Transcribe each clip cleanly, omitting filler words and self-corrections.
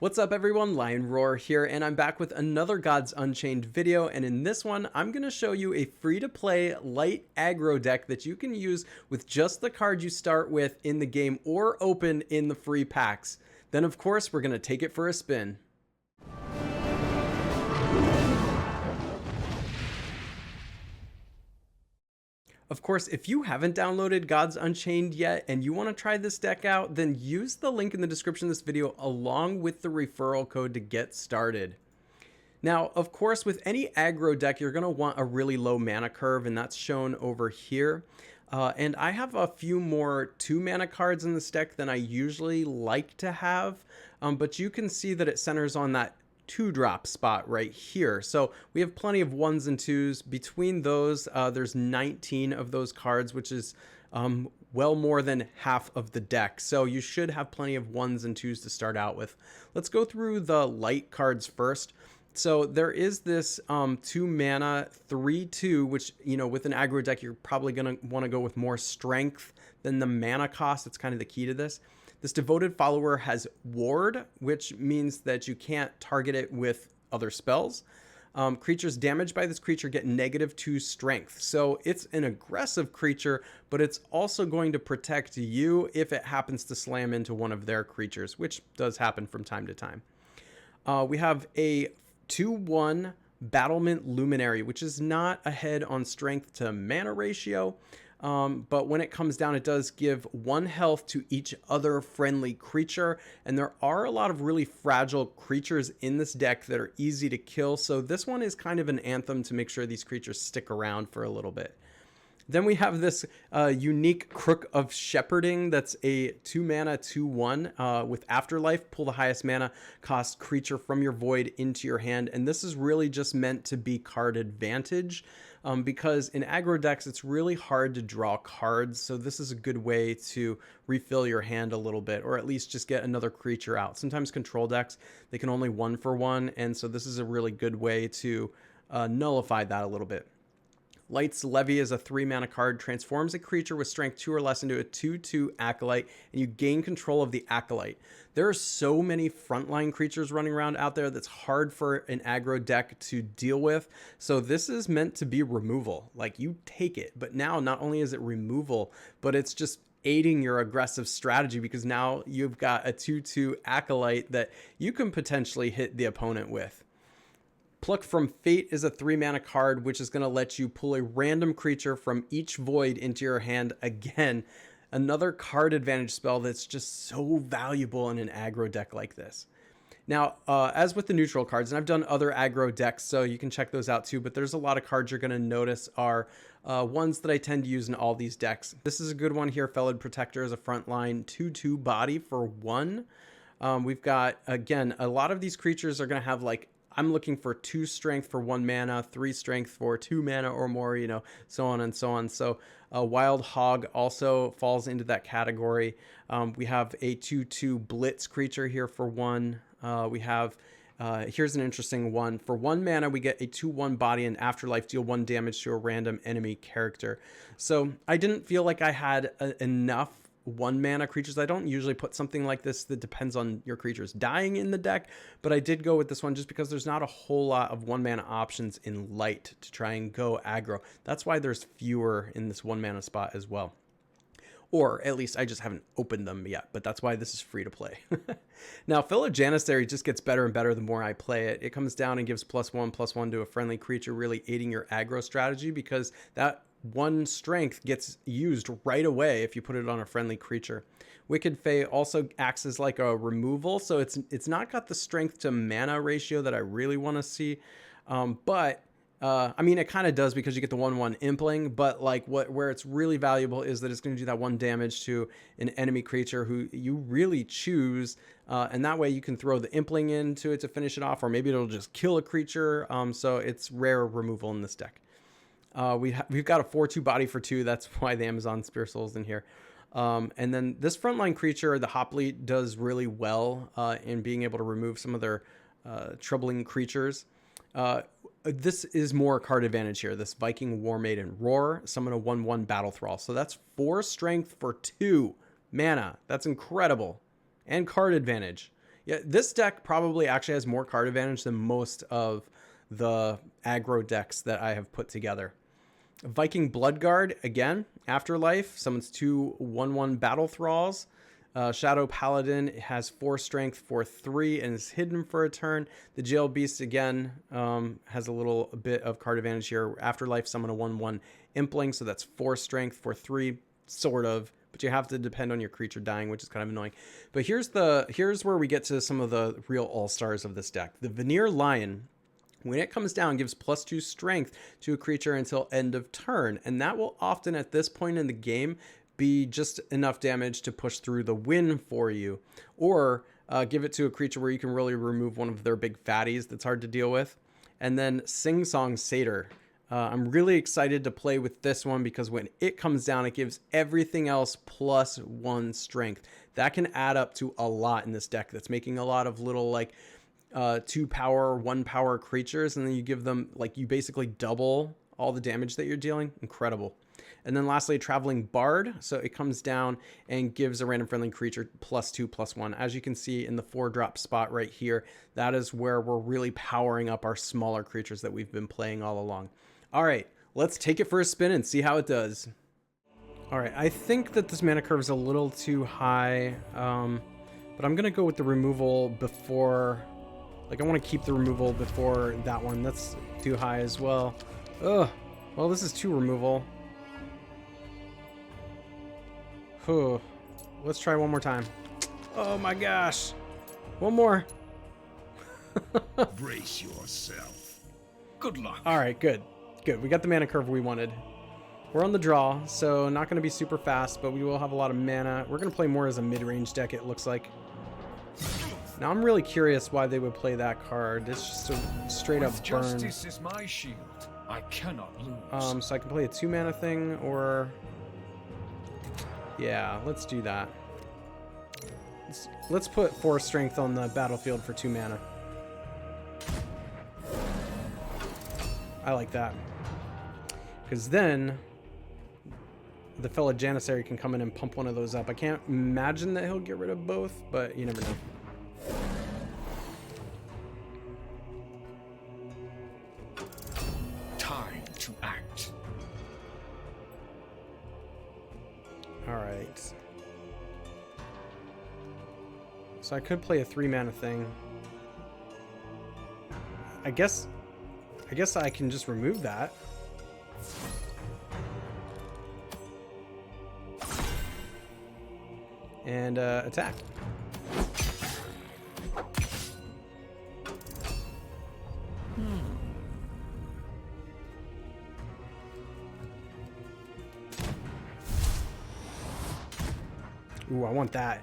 What's up everyone, Lion Roar here, and I'm back with another Gods Unchained video, and in this one, I'm going to show you a free-to-play light aggro deck that you can use with just the card you start with in the game or open in the free packs. Then of course, we're going to take it for a spin. Of course, if you haven't downloaded Gods Unchained yet and you want to try this deck out, then use the link in the description of this video along with the referral code to get started. Now, of course, with any aggro deck, you're going to want a really low mana curve, and that's shown over here. And I have a few more 2 mana cards in this deck than I usually like to have, but you can see that it centers on that 2-drop spot right here. So we have plenty of 1s and 2s. Between those, there's 19 of those cards, which is well more than half of the deck. So you should have plenty of 1s and 2s to start out with. Let's go through the light cards first. So there is this 2 mana 3/2, which, you know, with an aggro deck, you're probably going to want to go with more strength than the mana cost. It's kind of the key to this. This devoted follower has ward, which means that you can't target it with other spells. Creatures damaged by this creature get -2 strength. So it's an aggressive creature, but it's also going to protect you if it happens to slam into one of their creatures, which does happen from time to time. We have a 2/1 Battlement Luminary, which is not ahead on strength to mana ratio. But when it comes down, it does give 1 health to each other friendly creature, and there are a lot of really fragile creatures in this deck that are easy to kill, so this one is kind of an anthem to make sure these creatures stick around for a little bit. Then we have this unique Crook of Shepherding that's a 2 mana 2/1 with Afterlife. Pull the highest mana cost creature from your void into your hand, and this is really just meant to be card advantage because in aggro decks it's really hard to draw cards, so this is a good way to refill your hand a little bit, or at least just get another creature out. Sometimes control decks, they can only 1-for-1, and so this is a really good way to nullify that a little bit. Light's Levy is a 3 mana card, transforms a creature with strength 2 or less into a 2/2 Acolyte, and you gain control of the Acolyte. There are so many frontline creatures running around out there that's hard for an aggro deck to deal with, so this is meant to be removal. Like, you take it, but now not only is it removal, but it's just aiding your aggressive strategy because now you've got a 2/2 Acolyte that you can potentially hit the opponent with. Pluck from Fate is a 3 mana card, which is going to let you pull a random creature from each void into your hand. Again, another card advantage spell that's just so valuable in an aggro deck like this. Now, as with the neutral cards, and I've done other aggro decks, so you can check those out too, but there's a lot of cards you're going to notice are ones that I tend to use in all these decks. This is a good one here. Felid Protector is a frontline 2/2 body for 1. We've got, again, a lot of these creatures are going to have, like, I'm looking for 2 strength for 1 mana, 3 strength for 2 mana or more, you know, so on and so on. So Wild Hog also falls into that category. We have a 2/2 Blitz creature here for 1. We have, here's an interesting one. For 1 mana, we get a 2/1 body and Afterlife, deal 1 damage to a random enemy character. So I didn't feel like I had enough 1 mana creatures. I don't usually put something like this that depends on your creatures dying in the deck, but I did go with this one just because there's not a whole lot of 1 mana options in light to try and go aggro. That's why there's fewer in this 1 mana spot as well. Or at least I just haven't opened them yet, but that's why this is free to play. Now, Fellow Janissary just gets better and better the more I play it. It comes down and gives +1/+1 to a friendly creature, really aiding your aggro strategy because that 1 strength gets used right away if you put it on a friendly creature. Wicked Fae also acts as like a removal, so it's not got the strength to mana ratio that I really want to see, but I mean, it kind of does because you get the 1/1 impling, but like where it's really valuable is that it's going to do that 1 damage to an enemy creature who you really choose, and that way you can throw the impling into it to finish it off, or maybe it'll just kill a creature, so it's rare removal in this deck. We've got a 4/2 body for 2. That's why the Amazon Spear Soul's in here. And then this frontline creature, the Hoplite, does really well in being able to remove some of their troubling creatures. This is more card advantage here. This Viking War Maiden Roar, summon a 1/1 Battle Thrall. So that's 4 strength for 2 mana. That's incredible. And card advantage. Yeah, this deck probably actually has more card advantage than most of the aggro decks that I have put together. Viking Bloodguard, again, Afterlife, summons 2 1/1 Battle Thralls. Shadow Paladin has 4 strength for 3 and is hidden for a turn. The Jail Beast, again, has a little bit of card advantage here. Afterlife, summon a 1/1 Impling, so that's 4 strength for 3, sort of. But you have to depend on your creature dying, which is kind of annoying. But here's where we get to some of the real all-stars of this deck. The Veneer Lion, when it comes down, gives +2 strength to a creature until end of turn. And that will often, at this point in the game, be just enough damage to push through the win for you. Or give it to a creature where you can really remove one of their big fatties that's hard to deal with. And then Sing Song Satyr. I'm really excited to play with this one because when it comes down, it gives everything else +1 strength. That can add up to a lot in this deck. That's making a lot of little like 2 power, 1 power creatures, and then you give them, like, you basically double all the damage that you're dealing. Incredible. And then lastly, Traveling Bard. So it comes down and gives a random friendly creature +2/+1. As you can see in the 4-drop spot right here, that is where we're really powering up our smaller creatures that we've been playing all along. All right, let's take it for a spin and see how it does. All right, I think that this mana curve is a little too high, but I'm gonna go with the removal before, like, I want to keep the removal before that one. That's too high as well. Ugh, well, this is 2 removal. Whew. Let's try one more time. Oh my gosh, one more. Brace yourself. Good luck. All right, good. Good, we got the mana curve we wanted. We're on the draw, so not going to be super fast, but we will have a lot of mana. We're going to play more as a mid-range deck, it looks like. Now, I'm really curious why they would play that card. It's just a straight-up burn. Justice is my shield. I cannot lose. So I can play a 2-mana thing, or... Yeah, let's do that. Let's put 4 strength on the battlefield for 2 mana. I like that. Because then the fellow Janissary can come in and pump one of those up. I can't imagine that he'll get rid of both, but you never know. Time to act. All right. So I could play a 3-mana thing. I guess I can just remove that. And attack. Ooh, I want that.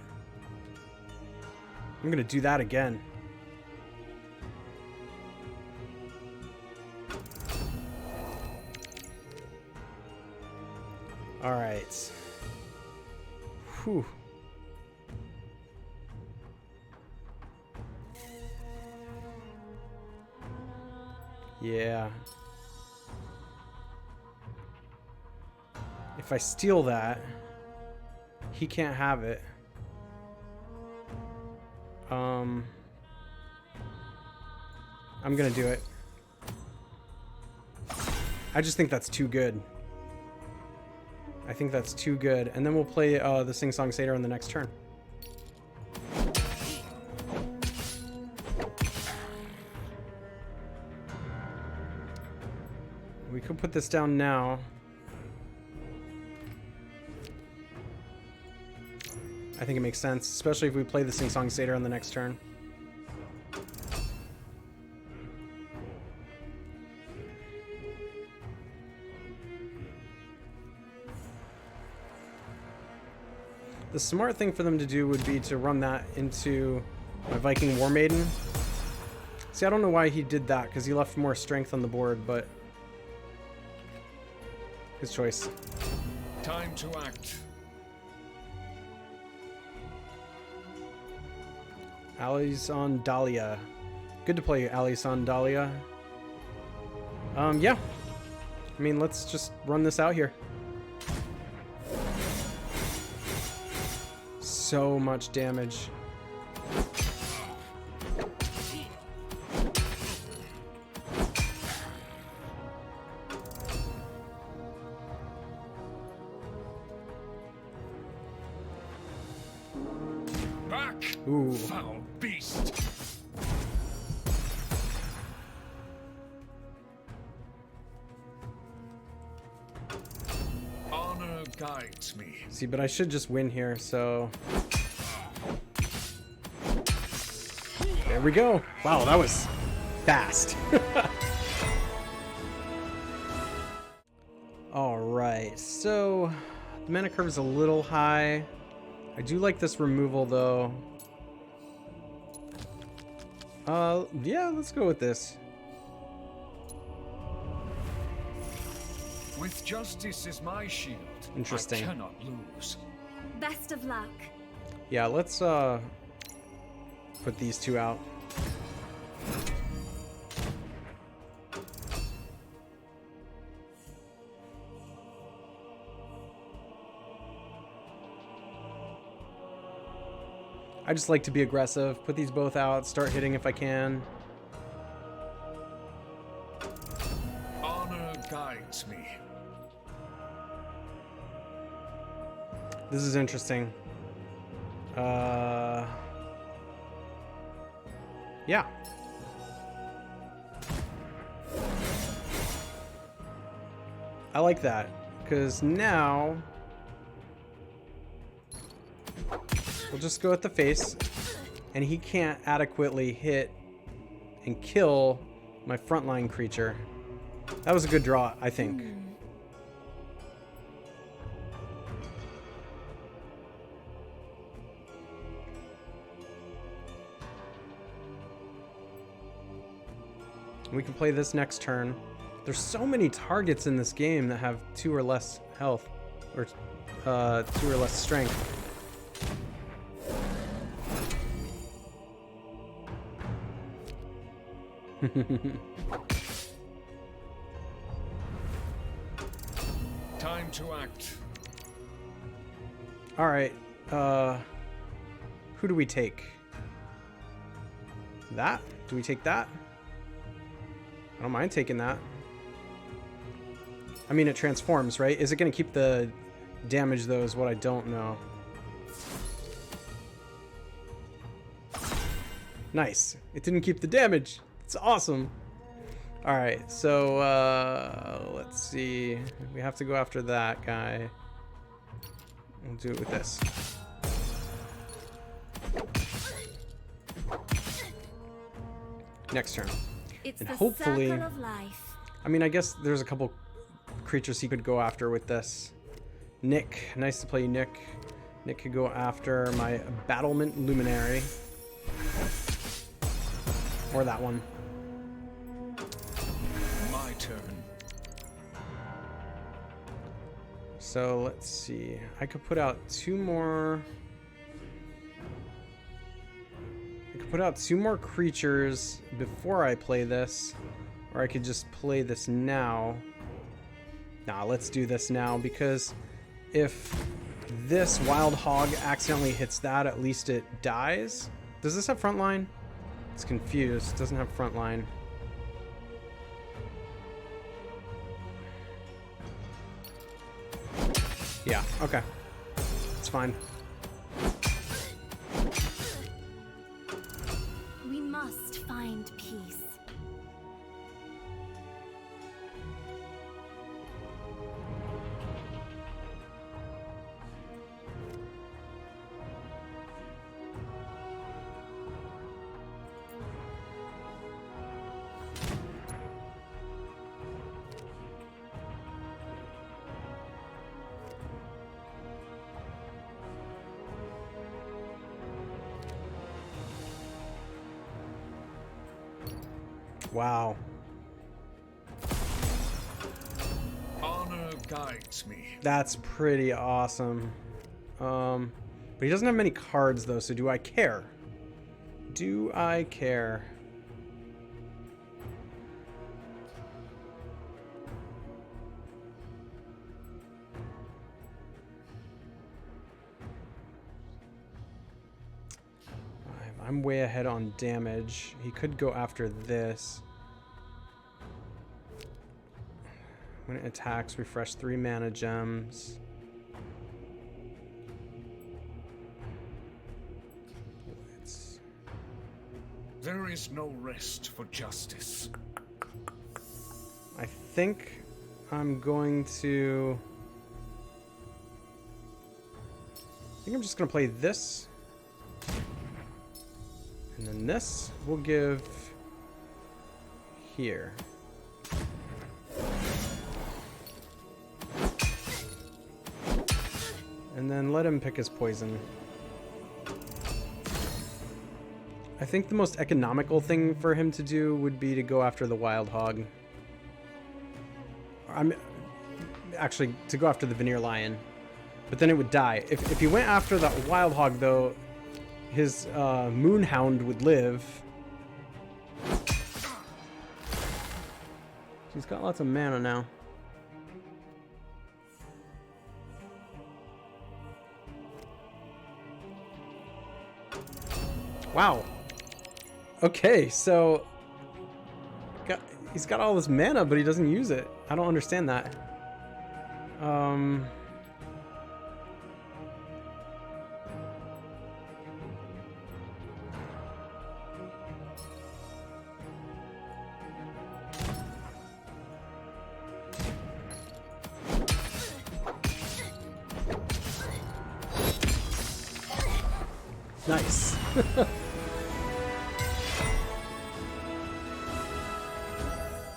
I'm gonna do that again. All right. Whew. Yeah. If I steal that, he can't have it. I'm gonna do it. I just think that's too good. I think that's too good. And then we'll play the Sing Song Satyr on the next turn. We could put this down now. I think it makes sense, especially if we play the Sing Song Satyr on the next turn. The smart thing for them to do would be to run that into my Viking War Maiden. See, I don't know why he did that, because he left more strength on the board, but his choice. Time to act. Alison Dahlia. Good to play Alison Dahlia. Yeah. I mean, let's just run this out here. So much damage. Ooh. Foul beast. Honor guides me. See, but I should just win here, so... There we go. Wow, that was fast. Alright, so... The mana curve is a little high. I do like this removal, though. Yeah, let's go with this. With justice as my shield, Interesting. I cannot lose. Best of luck. Yeah, let's put these two out. I just like to be aggressive. Put these both out, start hitting if I can. Honor guides me. This is interesting. Yeah. I like that, because now we'll just go at the face, and he can't adequately hit and kill my frontline creature. That was a good draw, I think. We can play this next turn. There's so many targets in this game that have 2 or less health, or 2 or less strength. Time to act. All right. Who do we take? That? Do we take that? I don't mind taking that. I mean, it transforms, right? Is it going to keep the damage, though, is what I don't know. Nice. It didn't keep the damage. It's awesome. All right, so let's see. We have to go after that guy. We'll do it with this. Next turn. It's And the hopefully, circle of life. I mean, I guess there's a couple creatures he could go after with this. Nick, nice to play you, Nick. Nick could go after my Battlement Luminary. Or that one. My turn. So let's see. I could put out 2 more. I could put out 2 more creatures before I play this. Or I could just play this now. Nah, let's do this now, because if this Wild Hog accidentally hits that, at least it dies. Does this have frontline? It's confused. It doesn't have frontline. Yeah, okay. It's fine. We must find peace. Wow. Honor guides me. That's pretty awesome. But he doesn't have many cards, though, so do I care? Do I care? I'm way ahead on damage. He could go after this. When it attacks, refresh 3 mana gems. There is no rest for justice. I think I'm going to... I think I'm just going to play this. And then this we'll give here. And then let him pick his poison. I think the most economical thing for him to do would be to go after the wild hog. I'm actually to go after the veneer lion, but then it would die. If he went after the wild hog, though, his moonhound would live. He's got lots of mana now. Wow. Okay, so he's got all this mana, but he doesn't use it. I don't understand that. Nice.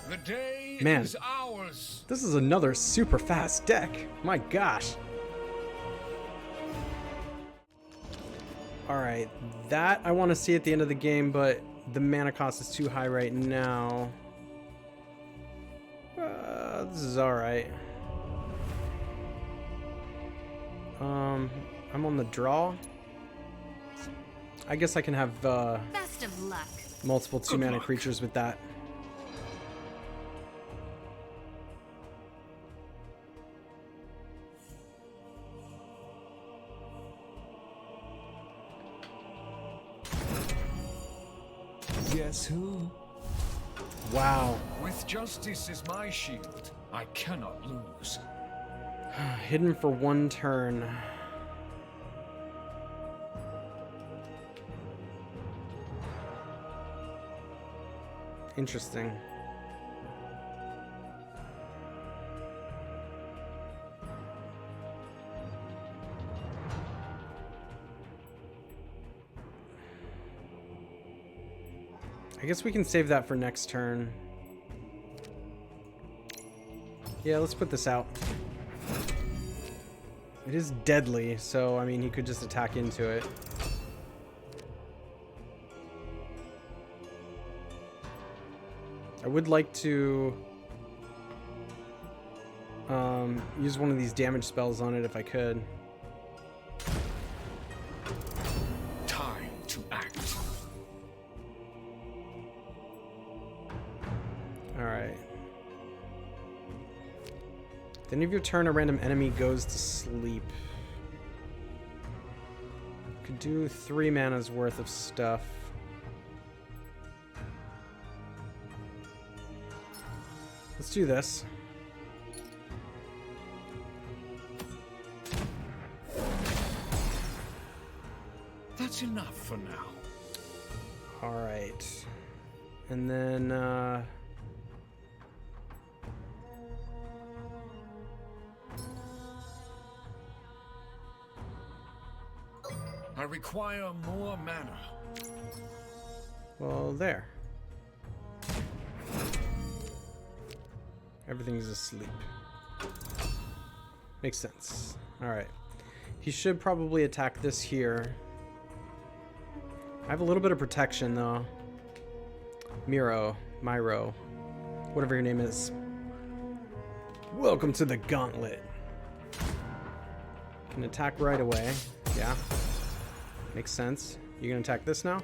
The day Man, is ours. This is another super fast deck. My gosh. Alright, that I want to see at the end of the game, but the mana cost is too high right now. This is alright. I'm on the draw. I guess I can have Best of luck. multiple 2-mana luck. creatures with that. Guess who? Wow. With justice as my shield, I cannot lose. Hidden for 1 turn. Interesting. I guess we can save that for next turn. Yeah, let's put this out. It is deadly, so I mean he could just attack into it. I would like to use one of these damage spells on it if I could. Time to act. Alright. At the end of your turn, a random enemy goes to sleep. Could do 3 mana's worth of stuff. Let's do this. That's enough for now. Alright. And then, I require more mana. well, there. Everything's asleep. Makes sense. Alright. He should probably attack this here. I have a little bit of protection, though. Myro. Whatever your name is. Welcome to the gauntlet. Can attack right away. Yeah. Makes sense. You gonna attack this now?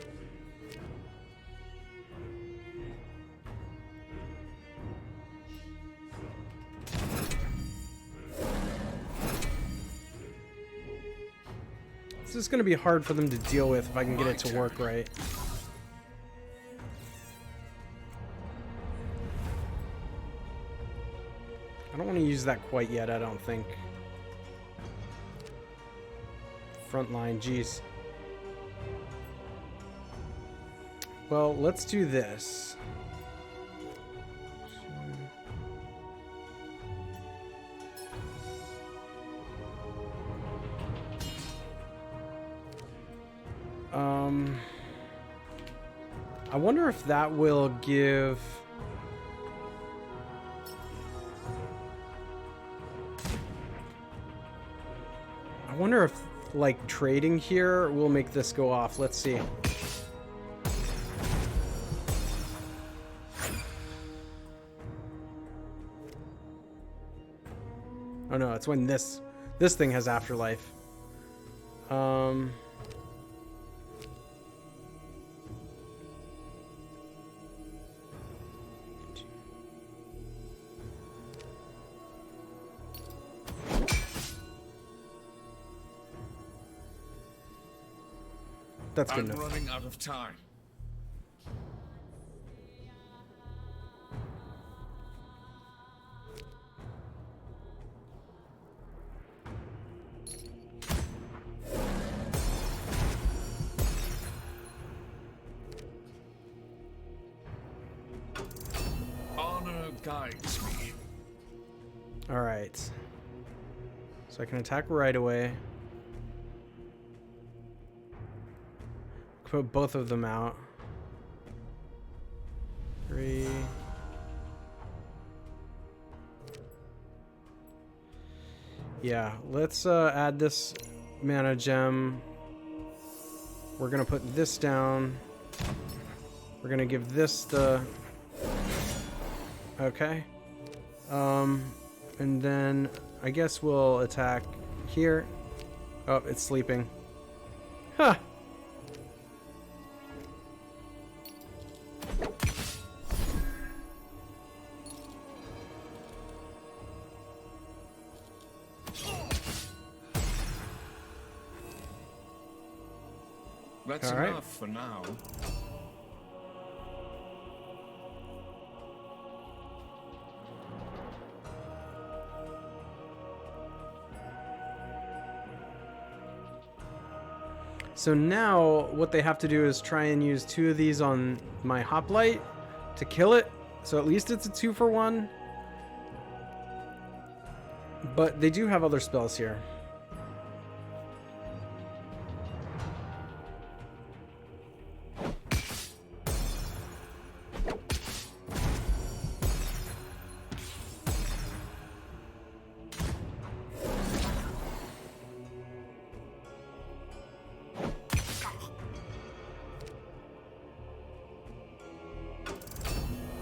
This is going to be hard for them to deal with if I can get it to work right. I don't want to use that quite yet, I don't think. Frontline, jeez. Well, let's do this. I wonder if that will give... I wonder if, like, trading here will make this go off. Let's see. Oh no, it's when this thing has afterlife. That's good enough. I'm running out of time. Honor guides me. All right. So I can attack right away. Put both of them out. 3. Yeah, let's add this mana gem. We're gonna put this down. We're gonna give this the... Okay. And then I guess we'll attack here. Oh, it's sleeping. Huh. That's all right. enough for now. So now what they have to do is try and use 2 of these on my hoplite to kill it. So at least it's a 2-for-1. But they do have other spells here.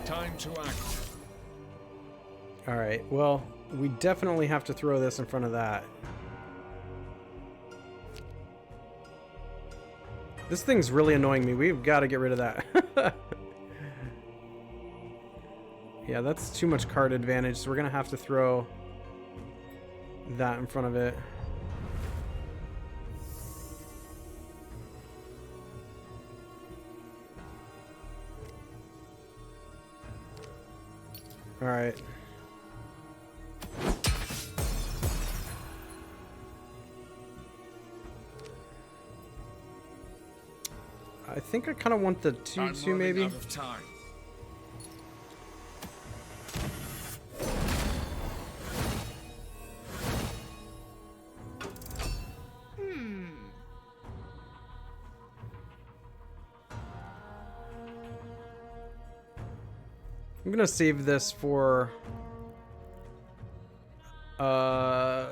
Time to act. All right, well, we definitely have to throw this in front of that. This thing's really annoying me. We've got to get rid of that. Yeah, that's too much card advantage, so we're going to have to throw that in front of it. All right. I think I kind of want the 2/2 maybe. Out of time. I'm gonna save this for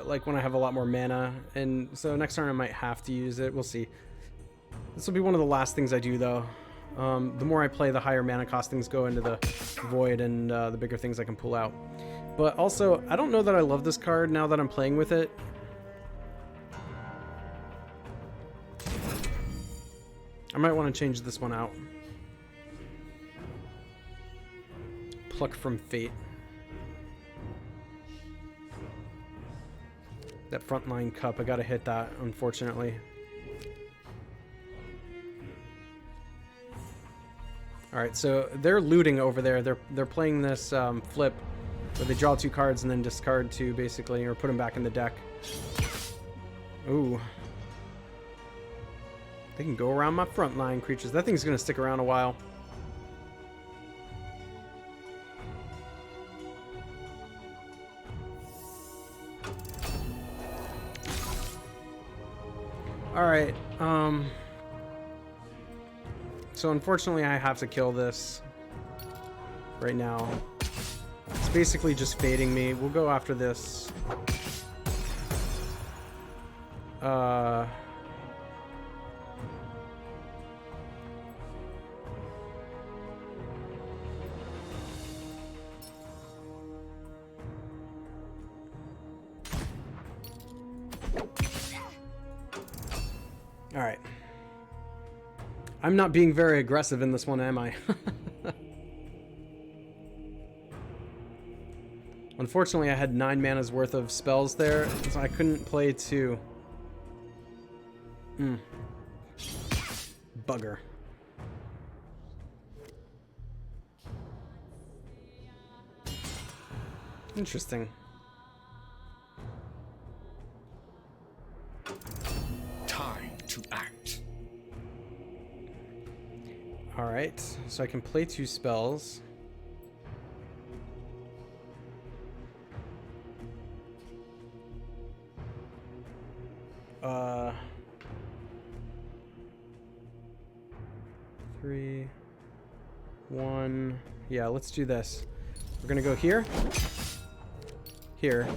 like when I have a lot more mana, and so next turn I might have to use it. We'll see. This will be one of the last things I do though. The more I play, the higher mana cost things go into the void, and the bigger things I can pull out. But also, I don't know that I love this card now that I'm playing with it. I might want to change this one out. Pluck from Fate. That frontline cup, I gotta hit that, unfortunately. Alright, so they're looting over there. They're playing this flip where they draw 2 cards and then discard 2 basically, or put them back in the deck. Ooh. They can go around my frontline creatures. That thing's going to stick around a while. Alright, so unfortunately I have to kill this right now. It's basically just fading me. We'll go after this. Alright. I'm not being very aggressive in this one, am I? Unfortunately, I had 9 mana's worth of spells there, so I couldn't play 2. Bugger. Interesting. Time to act. Alright, so I can play 2 spells. Three, 1. Yeah, let's do this. We're gonna go here. Here.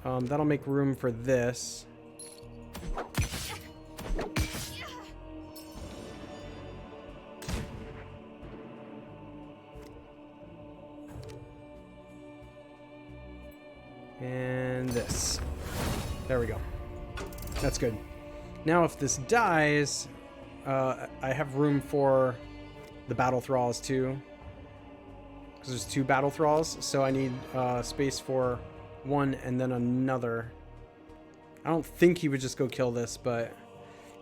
That'll make room for this. And this. There we go. That's good. Now if this dies, I have room for the battle thralls too. Because there's 2 battle thralls, so I need space for 1 and then another. I don't think he would just go kill this, but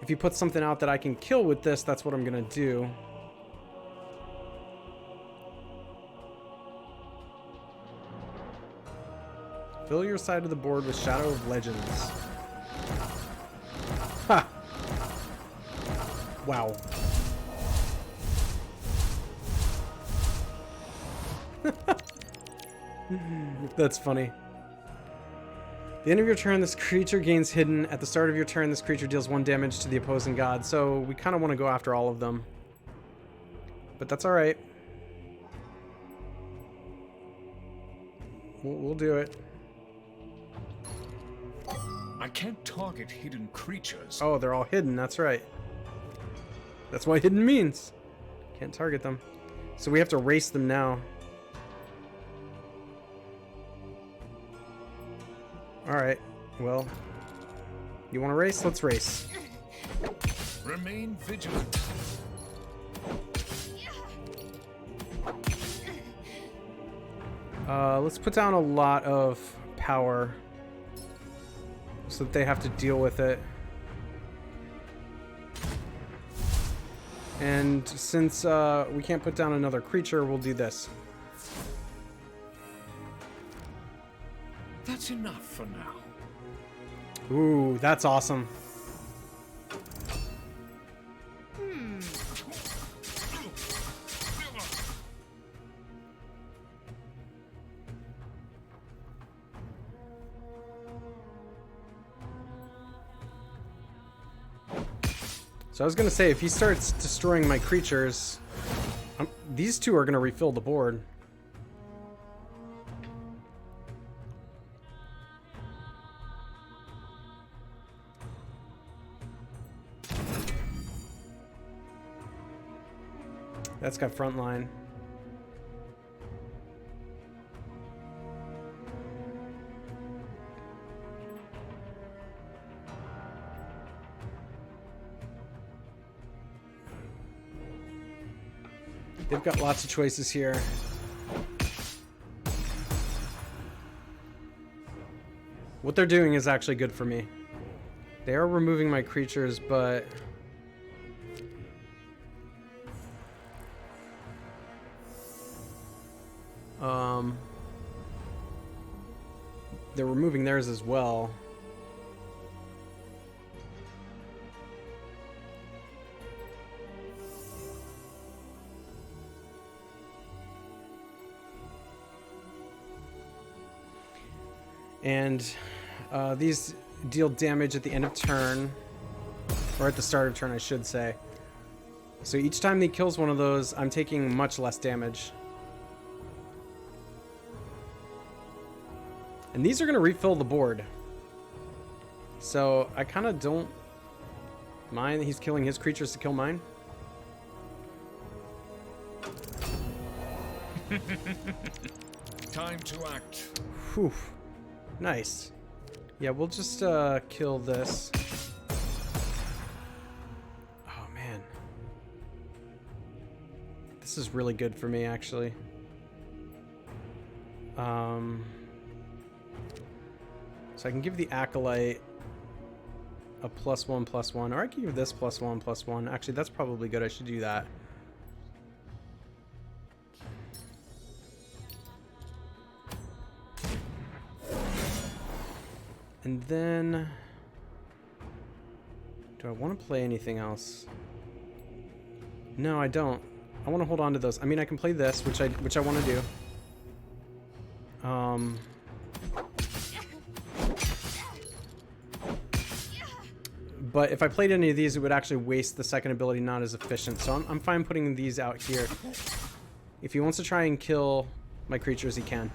if he puts something out that I can kill with this, that's what I'm gonna do. Fill your side of the board with Shadow of Legends. Ha! Wow. That's funny. The end of your turn, this creature gains hidden. At the start of your turn, this creature deals 1 damage to the opposing god. So we kind of want to go after all of them. But that's alright. We'll do it. I can't target hidden creatures. Oh, they're all hidden. That's right. That's what hidden means. Can't target them. So we have to race them now. Alright. Well, you want to race? Let's race. Remain vigilant. Let's put down a lot of power so that they have to deal with it. And since we can't put down another creature, we'll do this. That's enough for now. Ooh, that's awesome. So I was going to say, if he starts destroying my creatures, these 2 are going to refill the board. That's got frontline. They've got lots of choices here. What they're doing is actually good for me. They are removing my creatures, but they're removing theirs as well. And these deal damage at the end of turn, or at the start of turn, I should say. So each time he kills one of those, I'm taking much less damage. And these are going to refill the board. So I kind of don't mind that he's killing his creatures to kill mine. Time to act. Whew. Nice. Yeah, we'll just kill this. Oh, man. This is really good for me, actually. So I can give the Acolyte a +1/+1, or I can give this +1/+1. Actually, that's probably good. I should do that. And then, do I want to play anything else? No, I don't. I want to hold on to those. I mean, I can play this, which I want to do. But if I played any of these, it would actually waste the second ability, not as efficient. So I'm fine putting these out here. If he wants to try and kill my creatures, he can.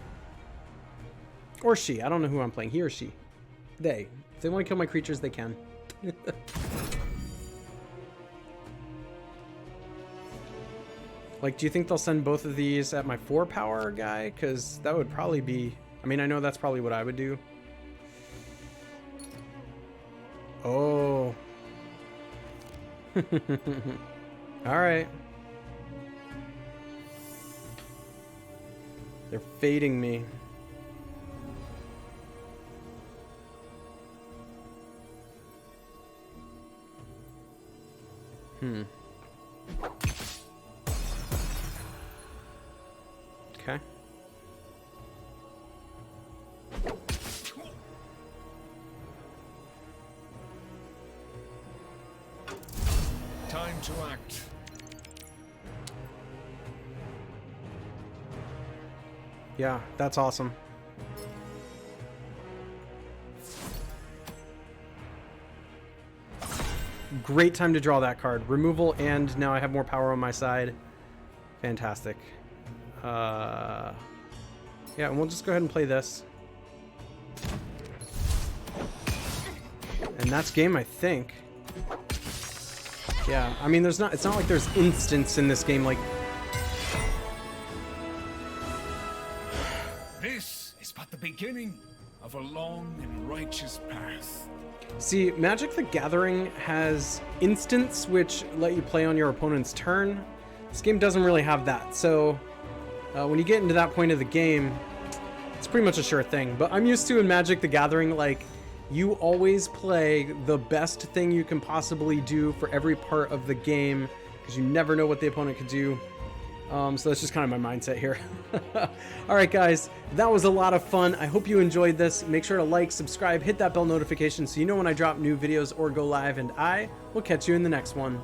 Or she. I don't know who I'm playing. He or she. They. If they want to kill my creatures, they can. Like, do you think they'll send both of these at my 4-power guy? Because that would probably be... I mean, I know that's probably what I would do. Oh. Alright. They're fading me. Okay. Time to act. Yeah, that's awesome. Great time to draw that card. Removal, and now I have more power on my side. Fantastic. Yeah, and we'll just go ahead and play this. And that's game, I think. Yeah, I mean, it's not like there's instants in this game, like... This is but the beginning of a long and righteous path. See, Magic the Gathering has instants which let you play on your opponent's turn. This game doesn't really have that, so when you get into that point of the game, it's pretty much a sure thing. But I'm used to in Magic the Gathering, like, you always play the best thing you can possibly do for every part of the game, because you never know what the opponent could do. So that's just kind of my mindset here. Alright guys, that was a lot of fun. I hope you enjoyed this. Make sure to like, subscribe, hit that bell notification so you know when I drop new videos or go live, and I will catch you in the next one.